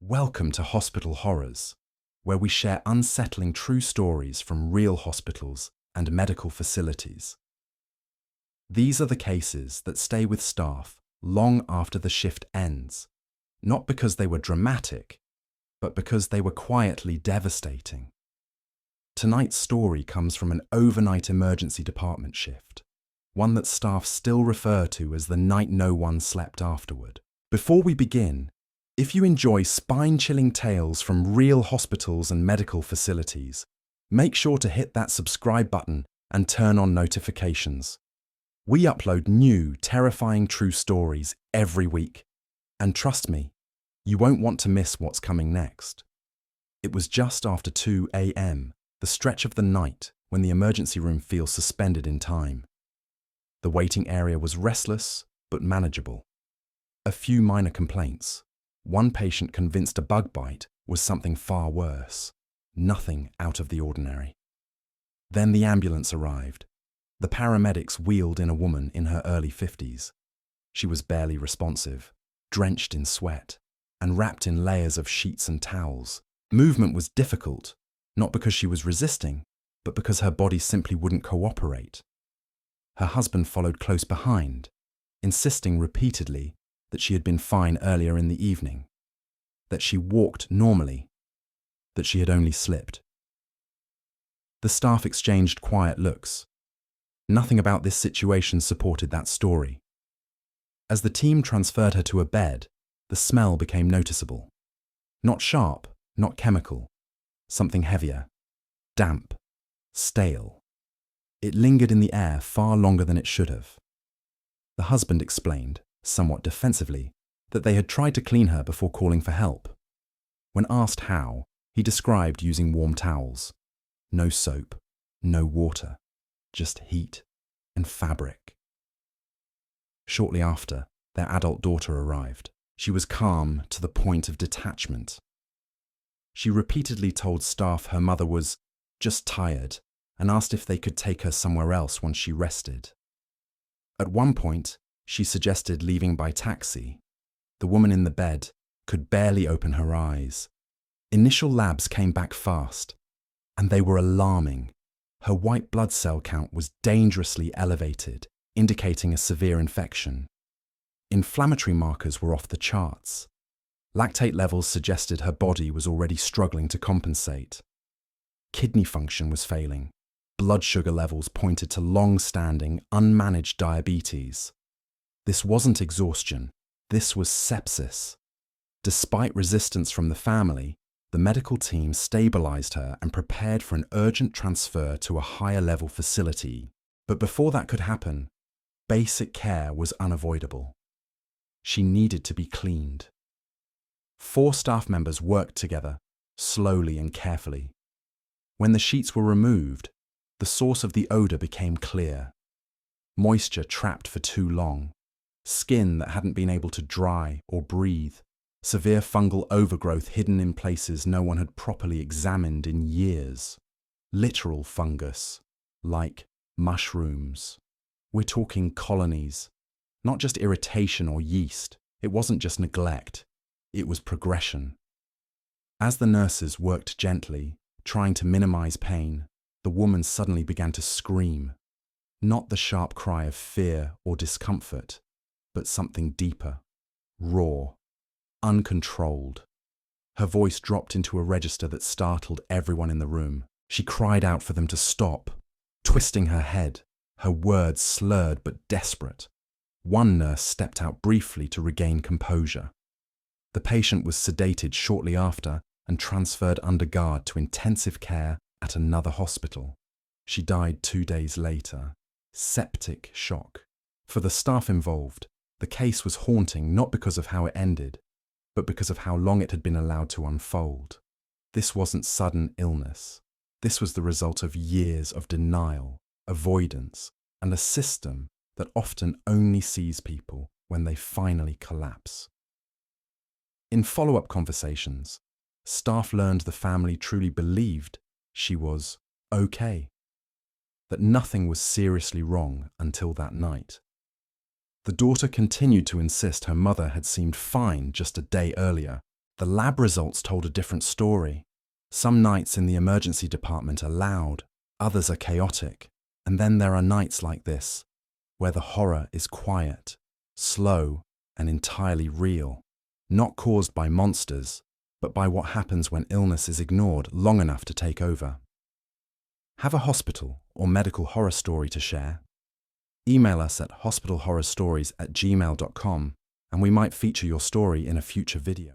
Welcome to Hospital Horrors, where we share unsettling true stories from real hospitals and medical facilities. These are the cases that stay with staff long after the shift ends, not because they were dramatic, but because they were quietly devastating. Tonight's story comes from an overnight emergency department shift, one that staff still refer to as the night no one slept afterward. Before we begin, if you enjoy spine-chilling tales from real hospitals and medical facilities, make sure to hit that subscribe button and turn on notifications. We upload new, terrifying true stories every week, and trust me, you won't want to miss what's coming next. It was just after 2 a.m., the stretch of the night when the emergency room feels suspended in time. The waiting area was restless but manageable. A few minor complaints. One patient convinced a bug bite was something far worse. Nothing out of the ordinary. Then the ambulance arrived. The paramedics wheeled in a woman in her early 50s. She was barely responsive, drenched in sweat, and wrapped in layers of sheets and towels. Movement was difficult, not because she was resisting, but because her body simply wouldn't cooperate. Her husband followed close behind, insisting repeatedly that she had been fine earlier in the evening, that she walked normally, that she had only slipped. The staff exchanged quiet looks. Nothing about this situation supported that story. As the team transferred her to a bed, the smell became noticeable. Not sharp, not chemical. Something heavier, damp, stale. It lingered in the air far longer than it should have. The husband explained, somewhat defensively, that they had tried to clean her before calling for help. When asked how, he described using warm towels. No soap, no water, just heat and fabric. Shortly after, their adult daughter arrived. She was calm to the point of detachment. She repeatedly told staff her mother was just tired and asked if they could take her somewhere else once she rested. At one point, she suggested leaving by taxi. The woman in the bed could barely open her eyes. Initial labs came back fast, and they were alarming. Her white blood cell count was dangerously elevated, indicating a severe infection. Inflammatory markers were off the charts. Lactate levels suggested her body was already struggling to compensate. Kidney function was failing. Blood sugar levels pointed to long-standing, unmanaged diabetes. This wasn't exhaustion. This was sepsis. Despite resistance from the family, the medical team stabilized her and prepared for an urgent transfer to a higher-level facility. But before that could happen, basic care was unavoidable. She needed to be cleaned. 4 staff members worked together, slowly and carefully. When the sheets were removed, the source of the odor became clear. Moisture trapped for too long, skin that hadn't been able to dry or breathe, severe fungal overgrowth hidden in places no one had properly examined in years. Literal fungus, like mushrooms. We're talking colonies, not just irritation or yeast. It wasn't just neglect. It was progression. As the nurses worked gently, trying to minimize pain, the woman suddenly began to scream. Not the sharp cry of fear or discomfort, but something deeper, raw, uncontrolled. Her voice dropped into a register that startled everyone in the room. She cried out for them to stop, twisting her head, her words slurred but desperate. One nurse stepped out briefly to regain composure. The patient was sedated shortly after and transferred under guard to intensive care at another hospital. She died 2 days later. Septic shock. For the staff involved, the case was haunting not because of how it ended, but because of how long it had been allowed to unfold. This wasn't sudden illness. This was the result of years of denial, avoidance, and a system that often only sees people when they finally collapse. In follow-up conversations, staff learned the family truly believed she was okay, that nothing was seriously wrong until that night. The daughter continued to insist her mother had seemed fine just a day earlier, The lab results told a different story. Some nights in the emergency department are loud, others are chaotic, and then there are nights like this, where the horror is quiet, slow, and entirely real, not caused by monsters, but by what happens when illness is ignored long enough to take over. Have a hospital or medical horror story to share? Email us at hospitalhorrorstories@gmail.com and we might feature your story in a future video.